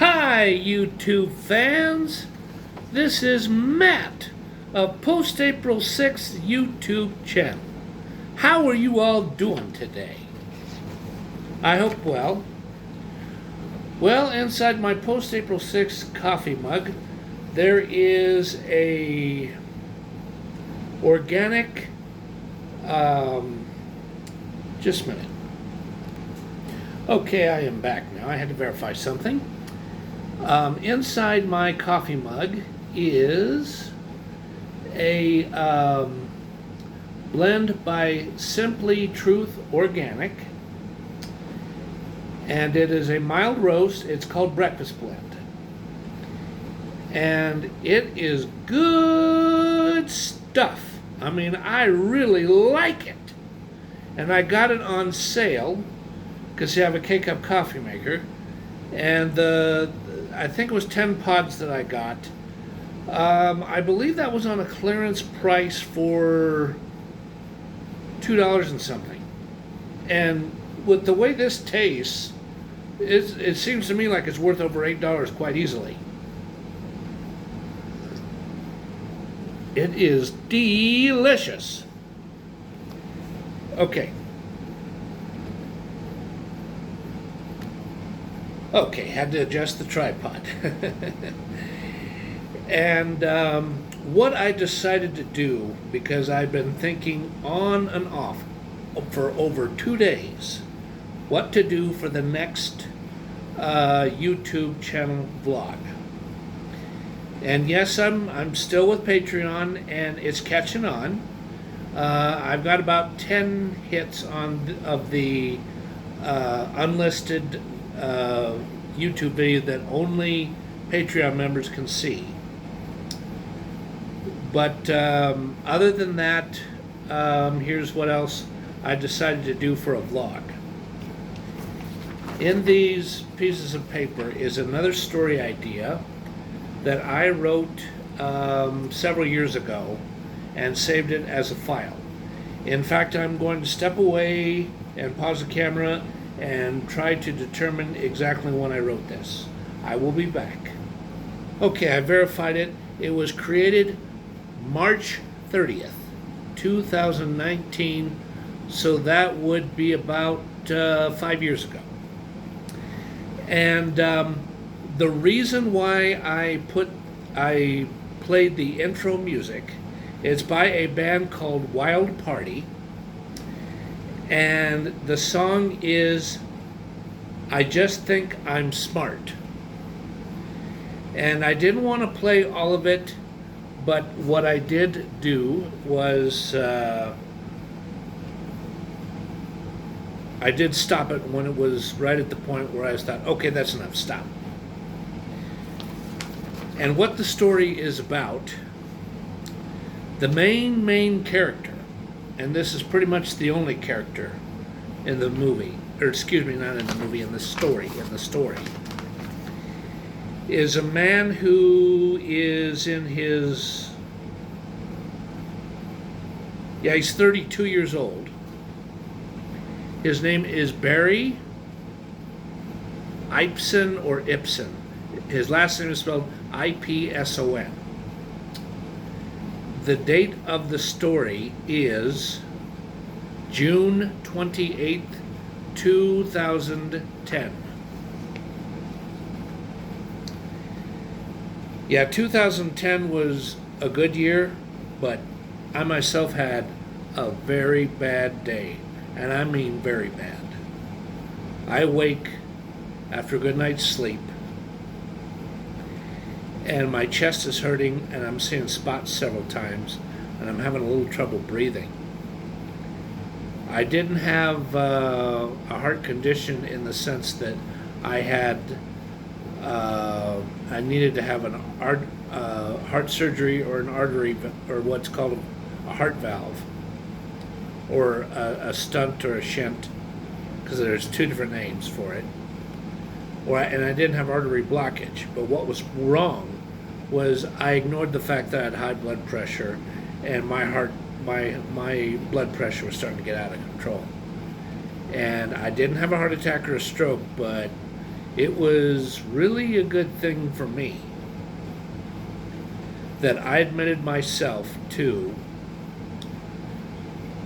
Hi, YouTube fans. This is Matt of Post-April 6th YouTube channel. How are you all doing today? I hope well. Well, inside my Post-April 6th coffee mug, there is a organic, just a minute. Okay, I am back now. I had to verify something. Inside my coffee mug is a blend by Simply Truth Organic, and it is a mild roast. It's called Breakfast Blend, and it is good stuff. I mean, I really like it, and I got it on sale because you have a K-Cup coffee maker, and I think it was 10 pods that I got. I believe that was on a clearance price for $2 and something. And with the way this tastes, it seems to me like it's worth over $8 quite easily. It is delicious. Okay. Okay, had to adjust the tripod. And what I decided to do, because I've been thinking on and off for over 2 days, what to do for the next YouTube channel vlog. And yes, I'm still with Patreon, and it's catching on. I've got about 10 hits of the unlisted YouTube video that only Patreon members can see. But other than that, here's what else I decided to do for a vlog. In these pieces of paper is another story idea that I wrote several years ago and saved it as a file. In fact, I'm going to step away and pause the camera and try to determine exactly when I wrote this. I will be back. Okay, I verified it. It was created March 30th, 2019, so that would be about 5 years ago. And the reason why I played the intro music is by a band called Wild Party, and the song is I Just Think I'm Smart. And I didn't want to play all of it, but what I did do was I did stop it when it was right at the point where I thought, okay, that's enough, stop. And what the story is about, the main character, and this is pretty much the only character in the movie, or excuse me, not in the movie, in the story, is a man who is in his Yeah, he's 32 years old. His name is Barry Ipson or Ipson. His last name is spelled Ipson. The date of the story is June 28th, 2010. Yeah, 2010 was a good year, but I myself had a very bad day, and I mean very bad. I wake after a good night's sleep, and my chest is hurting, and I'm seeing spots several times, and I'm having a little trouble breathing. I didn't have a heart condition in the sense that I had I needed to have an heart surgery or an artery, or what's called a heart valve, or a stunt or a shunt, because there's two different names for it. And I didn't have artery blockage. But what was wrong was I ignored the fact that I had high blood pressure, and my blood pressure was starting to get out of control. And I didn't have a heart attack or a stroke, but it was really a good thing for me that I admitted myself to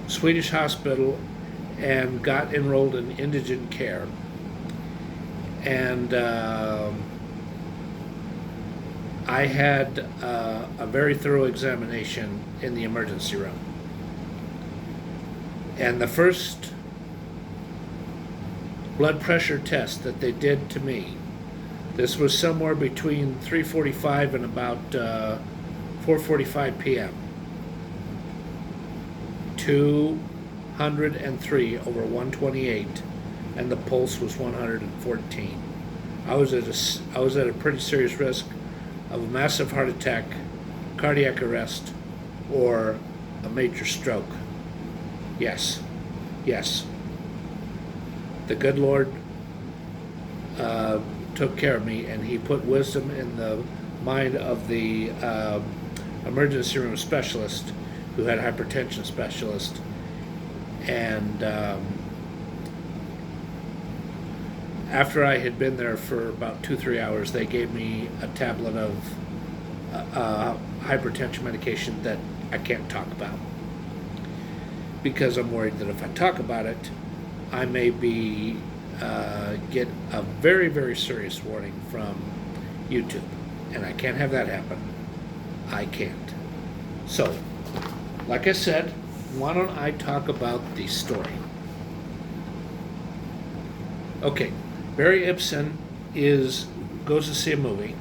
Swedish hospital and got enrolled in indigent care. And I had a very thorough examination in the emergency room. And the first blood pressure test that they did to me, this was somewhere between 3:45 and about 4:45 p.m. 203 over 128, and the pulse was 114. I was at a pretty serious risk of a massive heart attack, cardiac arrest, or a major stroke. Yes. The good Lord took care of me, and He put wisdom in the mind of the emergency room specialist, who had a hypertension specialist, and after I had been there for about 2-3 hours, they gave me a tablet of hypertension medication that I can't talk about, because I'm worried that if I talk about it, I may get a very, very serious warning from YouTube, and I can't have that happen. I can't. So, like I said, why don't I talk about the story? Okay, Barry Ipson goes to see a movie,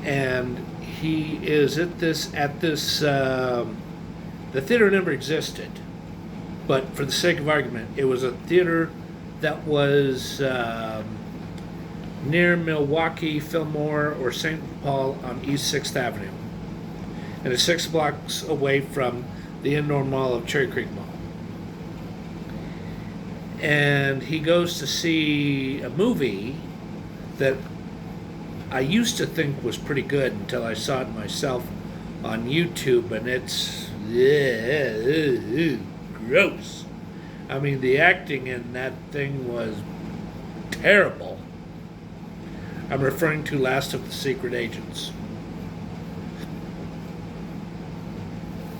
and he is at this. The theater never existed, but for the sake of argument, it was a theater that was near Milwaukee, Fillmore, or St. Paul on East 6th Avenue. And it's 6 blocks away from the indoor mall of Cherry Creek Mall. And he goes to see a movie that I used to think was pretty good until I saw it myself on YouTube, and it's gross. I mean, the acting in that thing was terrible. I'm referring to Last of the Secret Agents.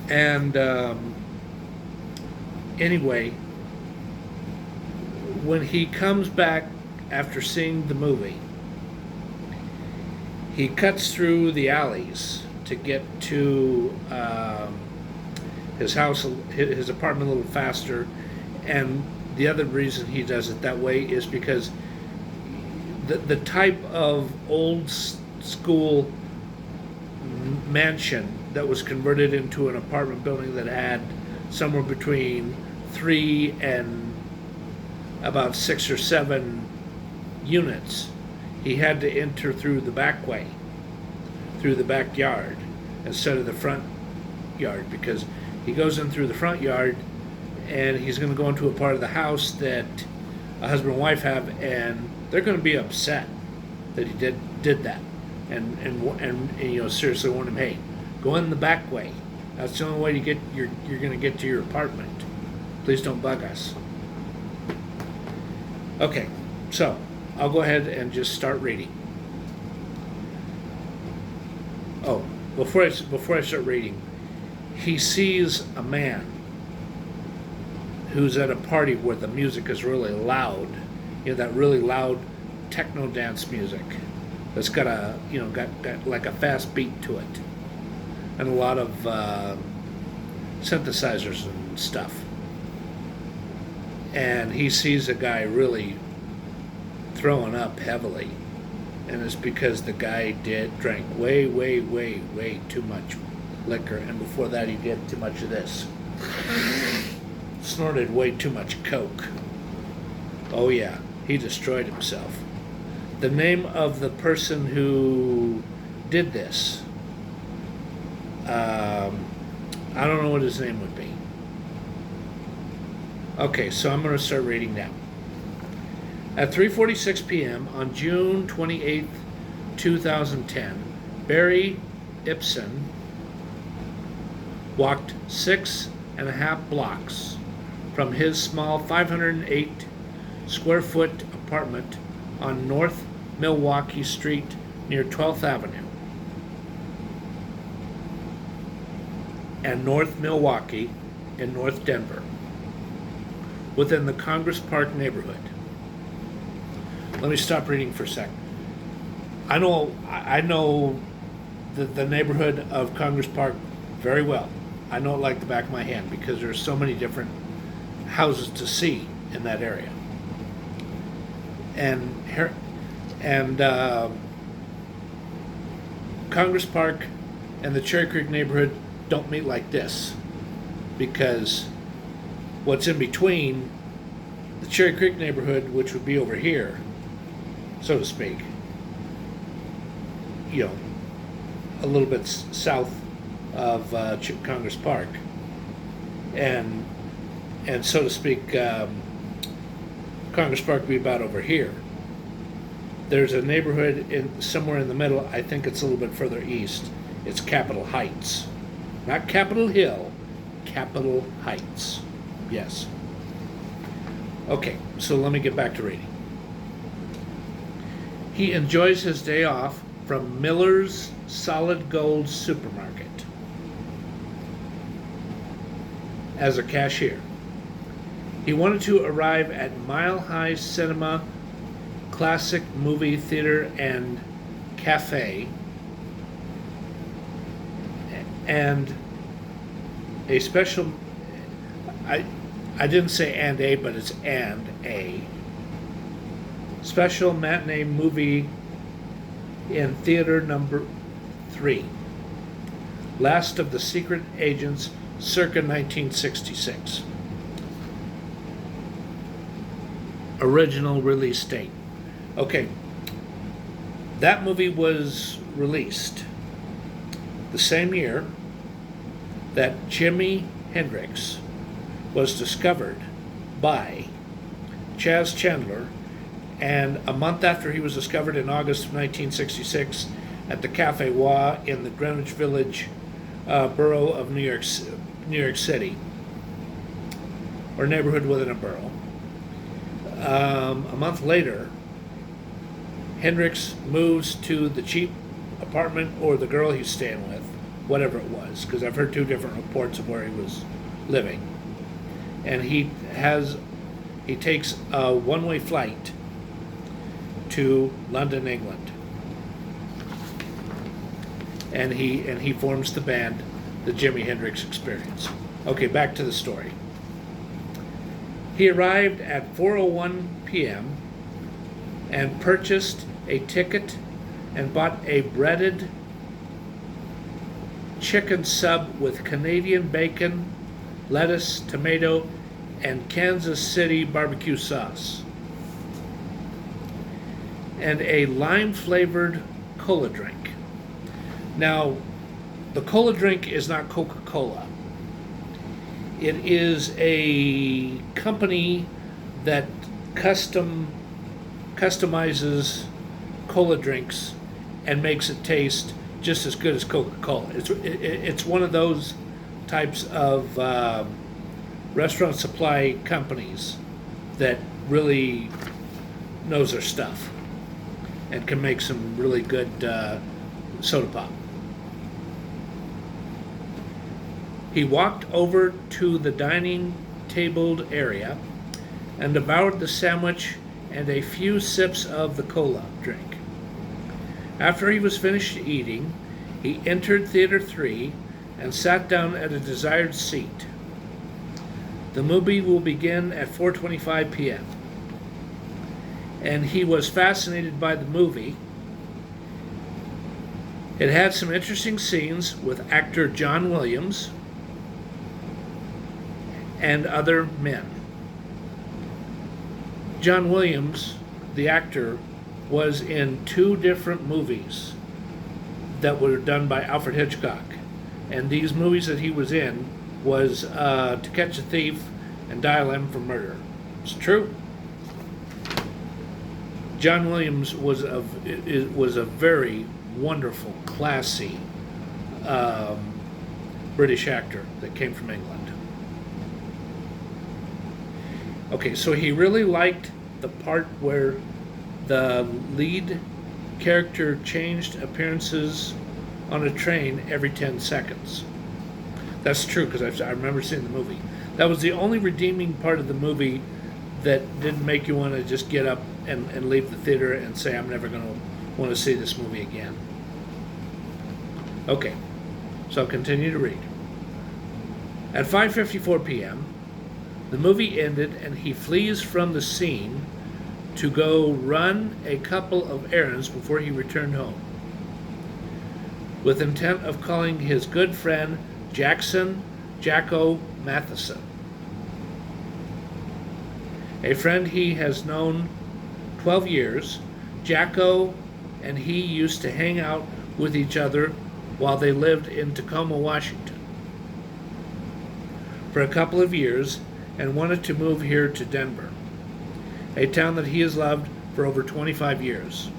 And anyway, when he comes back after seeing the movie, he cuts through the alleys to get to his house, his apartment a little faster. And the other reason he does it that way is because the type of old school mansion that was converted into an apartment building that had somewhere between 3 and about 6 or 7 units, he had to enter through the back way, through the backyard, instead of the front yard, because he goes in through the front yard and he's going to go into a part of the house that a husband and wife have, and they're going to be upset that he did that, and seriously warn him, hey, go in the back way. That's the only way you're going to get to your apartment. Please don't bug us. Okay, so I'll go ahead and just start reading. Oh, before I start reading, he sees a man who's at a party where the music is really loud, that really loud techno dance music that's got a got like a fast beat to it, and a lot of synthesizers and stuff. And he sees a guy really throwing up heavily, and it's because the guy drank way too much liquor, and before that he did too much of this. Snorted way too much coke. Oh yeah, he destroyed himself. The name of the person who did this, I don't know what his name would be. Okay, so I'm going to start reading now. At 3:46 p.m. on June 28, 2010, Barry Ipson walked 6.5 blocks from his small 508 square foot apartment on North Milwaukee Street near 12th Avenue and North Milwaukee in North Denver, within the Congress Park neighborhood. Let me stop reading for a sec. I know the neighborhood of Congress Park very well. I know it like the back of my hand because there's so many different houses to see in that area. And Congress Park and the Cherry Creek neighborhood don't meet like this, because what's in between the Cherry Creek neighborhood, which would be over here, so to speak, a little bit south of Congress Park, and so to speak, Congress Park would be about over here. There's a neighborhood somewhere in the middle. I think it's a little bit further east. It's Capitol Heights, not Capitol Hill, Capitol Heights. Yes. Okay, so let me get back to reading. He enjoys his day off from Miller's Solid Gold Supermarket as a cashier. He wanted to arrive at Mile High Cinema, Classic Movie Theater and Cafe, and a special, I didn't say and a, but it's and a special matinee movie in theater number 3, Last of the Secret Agents, circa 1966. Original release date. Okay, that movie was released the same year that Jimi Hendrix was discovered by Chas Chandler, and a month after he was discovered in August of 1966 at the Cafe Wa in the Greenwich Village borough of New York City, or neighborhood within a borough. A month later, Hendrix moves to the cheap apartment, or the girl he's staying with, whatever it was, because I've heard 2 different reports of where he was living. And he takes a one-way flight to London, England. And he forms the band, the Jimi Hendrix Experience. Okay, back to the story. He arrived at 4:01 p.m. and purchased a ticket and bought a breaded chicken sub with Canadian bacon, lettuce, tomato, and Kansas City barbecue sauce, and a lime-flavored cola drink. Now, the cola drink is not Coca-Cola. It is a company that customizes cola drinks and makes it taste just as good as Coca-Cola. It's one of those types of restaurant supply companies that really knows their stuff and can make some really good soda pop. He walked over to the dining tabled area and devoured the sandwich and a few sips of the cola drink. After he was finished eating, he entered Theater 3 and sat down at a desired seat. The movie will begin at 4:25 p.m. And he was fascinated by the movie. It had some interesting scenes with actor John Williams and other men. John Williams, the actor, was in 2 different movies that were done by Alfred Hitchcock. And these movies that he was in was To Catch a Thief and Dial M for Murder. It's true. John Williams was a very wonderful, classy British actor that came from England. Okay, so he really liked the part where the lead character changed appearances on a train every 10 seconds. That's true, because I remember seeing the movie. That was the only redeeming part of the movie that didn't make you want to just get up and leave the theater and say, I'm never going to want to see this movie again. Okay, so I'll continue to read. At 5:54 p.m., the movie ended and he flees from the scene to go run a couple of errands before he returned home, with intent of calling his good friend Jacko Matheson, a friend he has known 12 years. Jacko and he used to hang out with each other while they lived in Tacoma, Washington, for a couple of years, and wanted to move here to Denver, a town that he has loved for over 25 years.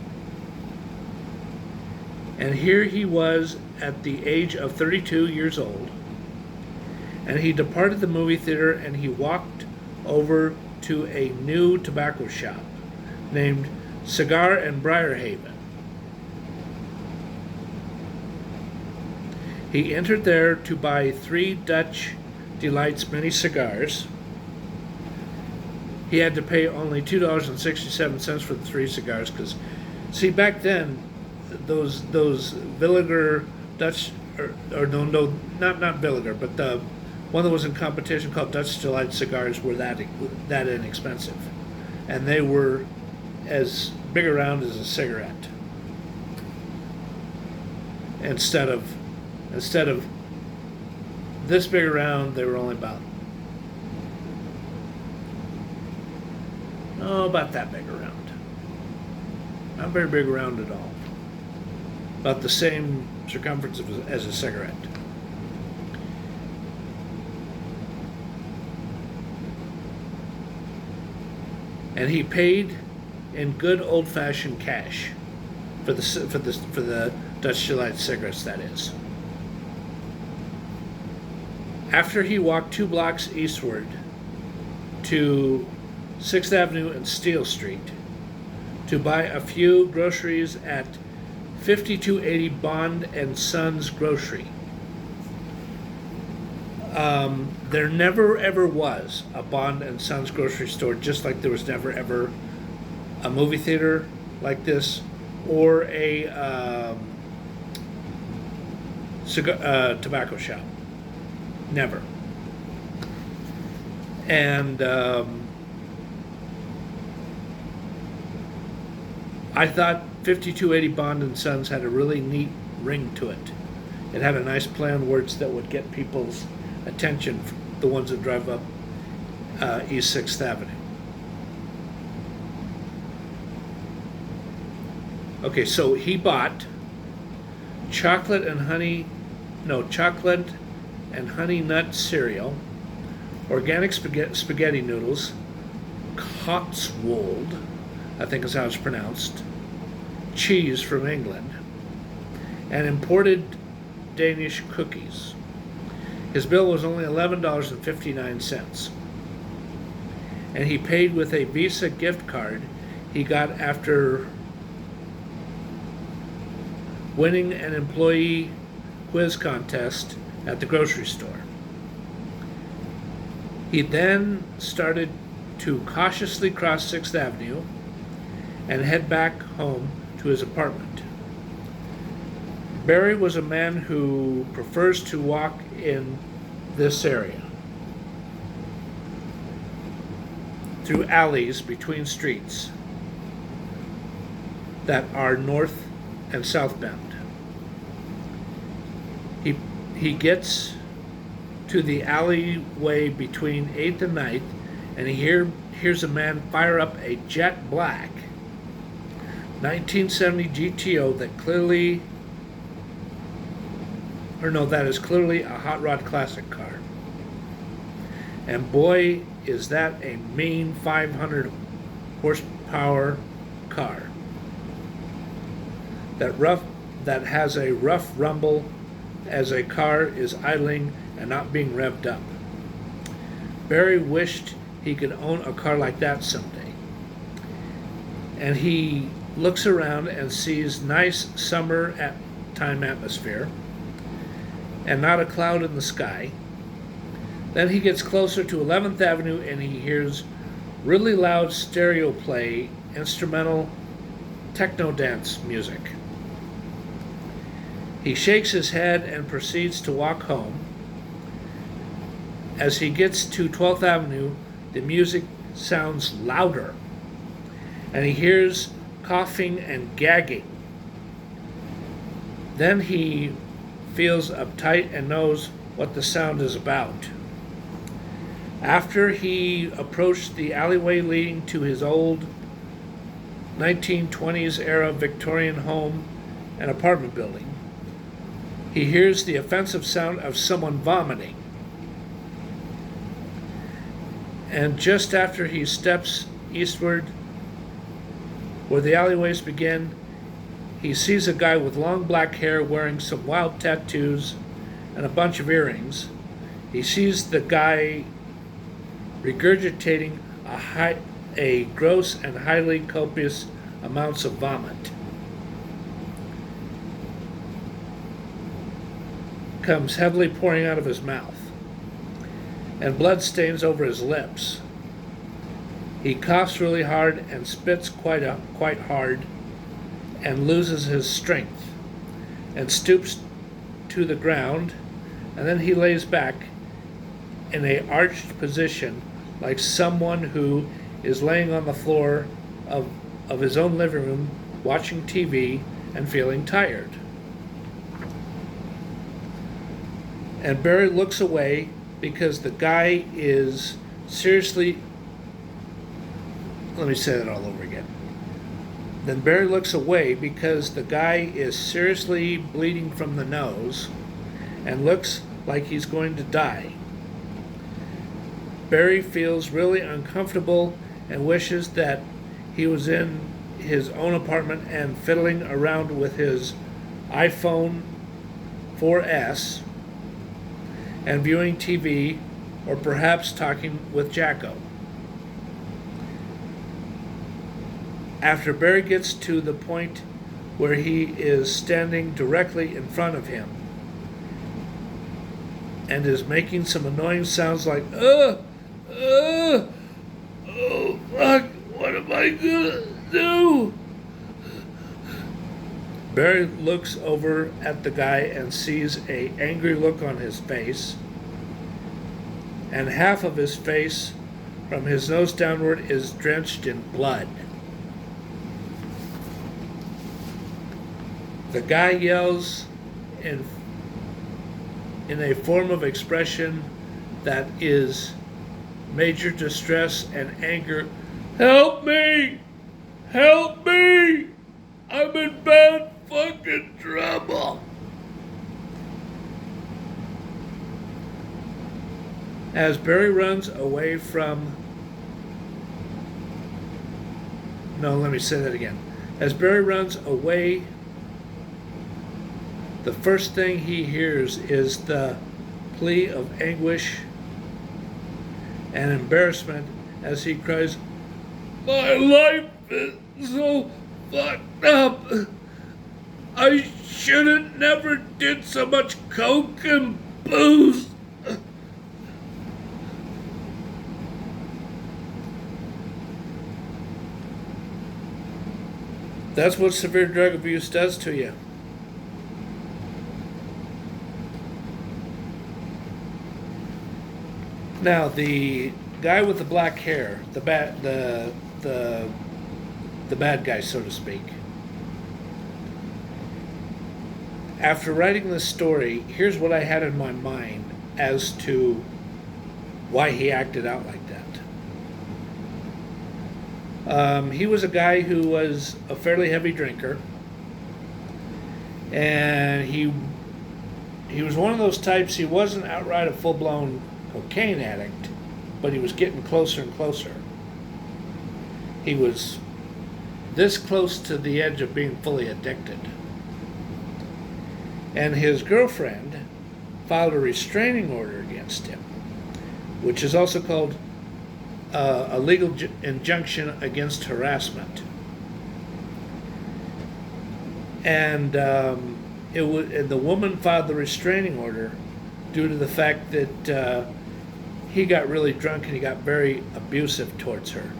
And here he was at the age of 32 years old, and he departed the movie theater and he walked over to a new tobacco shop named Cigar and Briarhaven. He entered there to buy 3 Dutch Delites mini cigars. He had to pay only $2.67 for the 3 cigars, because, see, back then, those Villiger Dutch, or no, not Villiger, but the one that was in competition called Dutch Delight cigars were that inexpensive, and they were as big around as a cigarette. Instead of this big around, they were only about that big around. Not very big around at all. About the same circumference as a cigarette. And he paid in good old-fashioned cash for the Dutch Delight cigarettes, that is. After he walked 2 blocks eastward to 6th Avenue and Steele Street to buy a few groceries at 5280 Bond and Sons Grocery. There never ever was a Bond and Sons grocery store, just like there was never ever a movie theater like this, or a tobacco shop. Never. And I thought 5280 Bond and Sons had a really neat ring to it. It had a nice play on words that would get people's attention, the ones that drive up East 6th Avenue. Okay, so he bought chocolate and honey nut cereal, organic spaghetti noodles, Cotswold, I think is how it's pronounced, cheese from England, and imported Danish cookies. His bill was only $11.59. And he paid with a Visa gift card he got after winning an employee quiz contest at the grocery store. He then started to cautiously cross 6th Avenue and head back home to his apartment. Barry was a man who prefers to walk in this area, through alleys between streets that are north and southbound. He gets to the alleyway between 8th and 9th, and he hears a man fire up a jet black 1970 GTO that is clearly a Hot Rod Classic car. And boy, is that a mean 500 horsepower car that has a rough rumble as a car is idling and not being revved up. Barry wished he could own a car like that someday. And he looks around and sees nice summer time atmosphere and not a cloud in the sky. Then he gets closer to 11th Avenue and he hears really loud stereo play instrumental techno dance music. He shakes his head and proceeds to walk home. As he gets to 12th Avenue, the music sounds louder, and he hears coughing and gagging. Then he feels uptight and knows what the sound is about. After he approached the alleyway leading to his old 1920s era Victorian home and apartment building, he hears the offensive sound of someone vomiting. And just after he steps eastward, where the alleyways begin, he sees a guy with long black hair wearing some wild tattoos and a bunch of earrings. He sees the guy regurgitating a gross and highly copious amounts of vomit. Comes heavily pouring out of his mouth, and blood stains over his lips. He coughs really hard and spits quite hard and loses his strength and stoops to the ground, and then he lays back in a arched position like someone who is laying on the floor of his own living room watching TV and feeling tired. And Barry looks away because the guy is seriously... Let me say that all over again. Then Barry looks away because the guy is seriously bleeding from the nose and looks like he's going to die. Barry feels really uncomfortable and wishes that he was in his own apartment and fiddling around with his iPhone 4S and viewing TV, or perhaps talking with Jacko. After Barry gets to the point where he is standing directly in front of him and is making some annoying sounds like, oh fuck, what am I gonna do? Barry looks over at the guy and sees an angry look on his face, and half of his face from his nose downward is drenched in blood. The guy yells in a form of expression that is major distress and anger. Help me! Help me! I'm in bad fucking trouble. As Barry runs away from... No, let me say that again. As Barry runs away, the first thing he hears is the plea of anguish and embarrassment as he cries, "My life is so fucked up. I shouldn't never did so much coke and booze." That's what severe drug abuse does to you. Now, the guy with the black hair, the bad guy, so to speak. After writing this story, here's what I had in my mind as to why he acted out like that. He was a guy who was a fairly heavy drinker, and he was one of those types. He wasn't outright a full-blown cocaine addict, but he was getting closer and closer. He was this close to the edge of being fully addicted. And his girlfriend filed a restraining order against him, which is also called a legal injunction against harassment. And the woman filed the restraining order due to the fact that he got really drunk and he got very abusive towards her.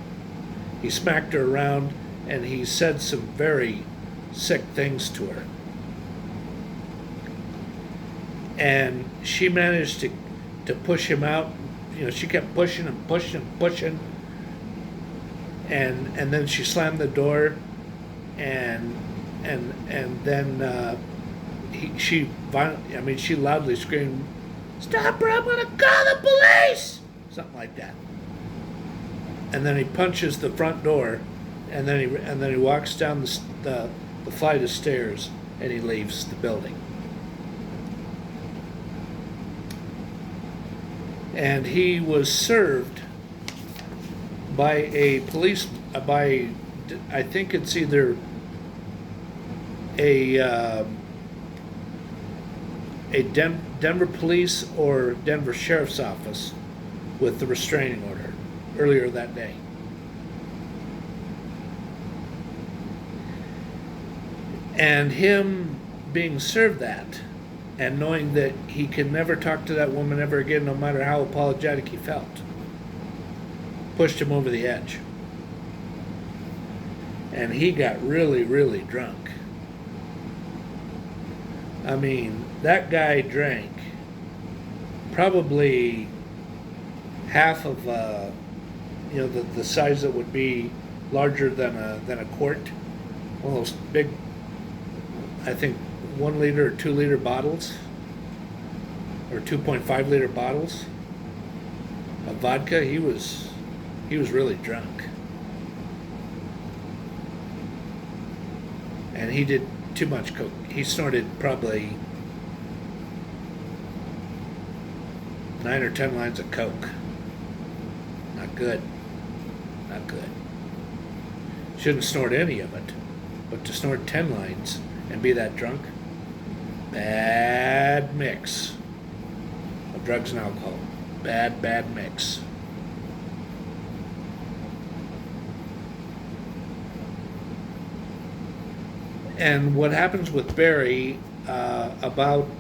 He smacked her around and he said some very sick things to her. And she managed to push him out. You know, she kept pushing and pushing and pushing. And then she slammed the door, and then she loudly screamed, "Stop or I'm gonna call the police!" Something like that. And then he punches the front door, and then he walks down the flight of stairs, and he leaves the building. And he was served by a police, I think it's either a Denver police or Denver Sheriff's Office with the restraining order earlier that day. And him being served that, and knowing that he could never talk to that woman ever again, no matter how apologetic he felt, pushed him over the edge. And he got really, really drunk. I mean, that guy drank probably half of, the size that would be larger than a quart. One of those big, I think, 1 liter or 2 liter bottles, or 2.5 liter bottles of vodka. He was really drunk, and he did too much coke. He snorted probably 9 or 10 lines of coke. Not good. Not good. Shouldn't snort any of it, but to snort 10 lines and be that drunk, bad mix of drugs and alcohol. Bad mix. And what happens with Barry, about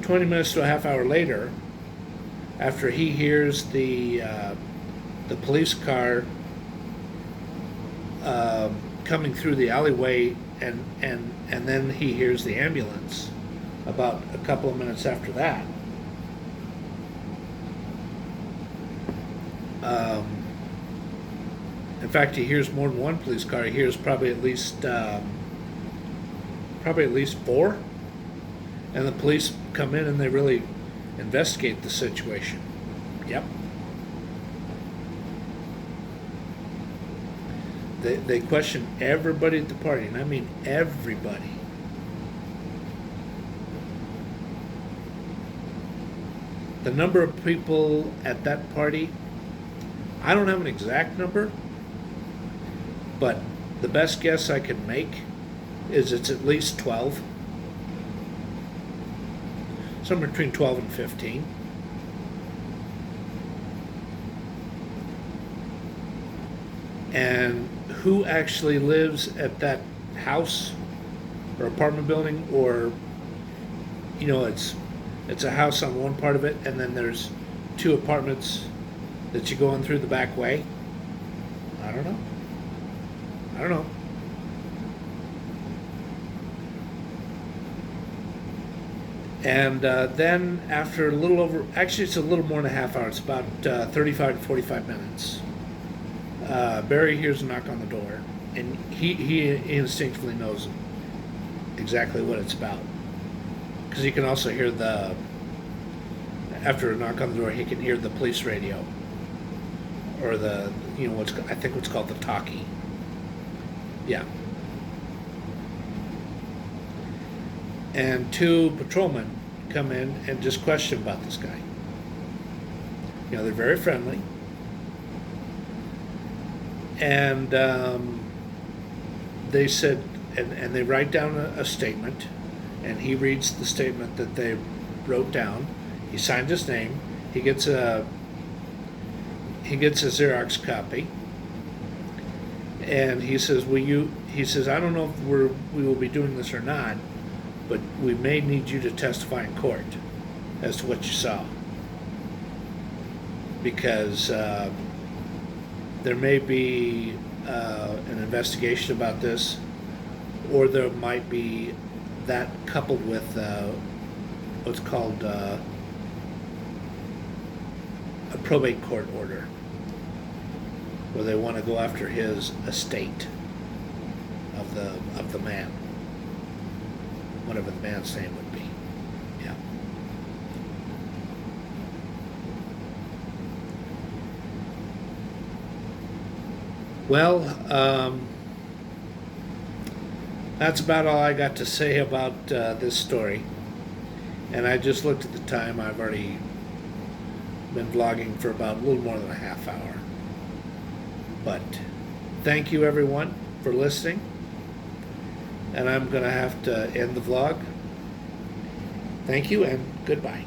20 minutes to a half hour later, after he hears the police car coming through the alleyway, and then he hears the ambulance about a couple of minutes after that. In fact, he hears more than one police car. He hears probably at least 4, and the police come in and they really investigate the situation. Yep. They question everybody at the party, and I mean everybody. The number of people at that party, I don't have an exact number, but the best guess I can make is it's at least 12. somewhere between 12 and 15. And who actually lives at that house or apartment building, or, you know, it's a house on one part of it, and then there's 2 apartments that you go in through the back way. I don't know. And then after a little over, actually it's a little more than a half hour, it's about 35 to 45 minutes. Barry hears a knock on the door, and he instinctively knows exactly what it's about, because he can also hear after a knock on the door, he can hear the police radio, or the, you know, I think what's called the talkie. Yeah. And 2 patrolmen come in and just question about this guy. You know, they're very friendly. And they said, and they write down a statement, and he reads the statement that they wrote down. He signed his name. He gets a Xerox copy, and he says, he says, I don't know if we will be doing this or not, but we may need you to testify in court as to what you saw, because there may be an investigation about this, or there might be that coupled with what's called a probate court order, where they want to go after his estate of the man, whatever the man's name would be. Yeah. Well, that's about all I got to say about this story. And I just looked at the time. I've already been vlogging for about a little more than a half hour. But thank you, everyone, for listening. And I'm going to have to end the vlog. Thank you and goodbye.